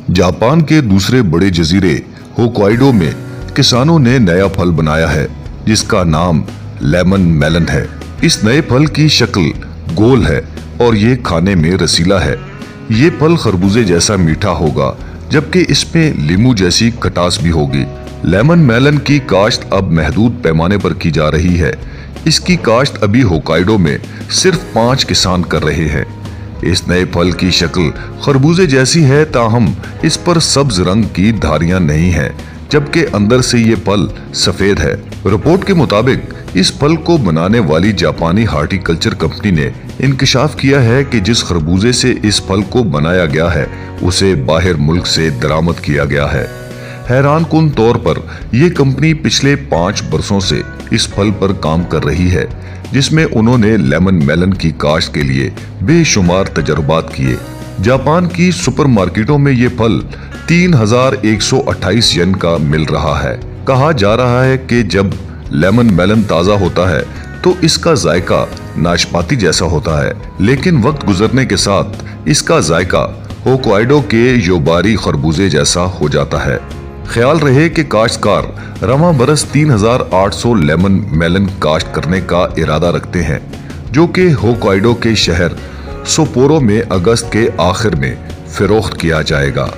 Japan के दूसरे बड़े जजीरे होक्काइडो में किसानों ने नया फल बनाया है जिसका नाम लेमन मेलन है। इस नए फल की शक्ल गोल है और ये खाने में रसीला है। ये फल खरबूजे जैसा मीठा होगा जबकि इसमें लीमू जैसी खटास भी होगी। लेमन मेलन की काश्त अब महदूद पैमाने पर की जा रही है। इसकी काश्त अभी होक्काइडो में सिर्फ 5 किसान कर रहे हैं। इस नए फल की शक्ल खरबूजे जैसी है, ताहम इस पर सब्ज रंग की धारियां नहीं है जबकि अंदर से ये फल सफेद है। रिपोर्ट के मुताबिक इस फल को बनाने वाली जापानी हार्टिकल्चर कंपनी ने इंकशाफ किया है कि जिस खरबूजे से इस फल को बनाया गया है उसे बाहर मुल्क से दरामद किया गया है। हैरान कुन तौर पर यह कंपनी पिछले 5 बरसों से इस फल पर काम कर रही है जिसमें उन्होंने लेमन मेलन की काश्त के लिए बेशुमार तजर्बात किए। जापान की सुपरमार्केटों में ये फल 3128 येन का मिल रहा है। कहा जा रहा है कि जब लेमन मेलन ताज़ा होता है तो इसका जायका नाशपाती जैसा होता है, लेकिन वक्त गुजरने के साथ इसका जायका होक्काइडो के योबारी खरबूजे जैसा हो जाता है। ख्याल रहे कि काश्तकार रवां बरस 3800 लेमन मेलन काश्त करने का इरादा रखते हैं जो कि होक्काइडो के शहर सप्पोरो में अगस्त के आखिर में फरोख्त किया जाएगा।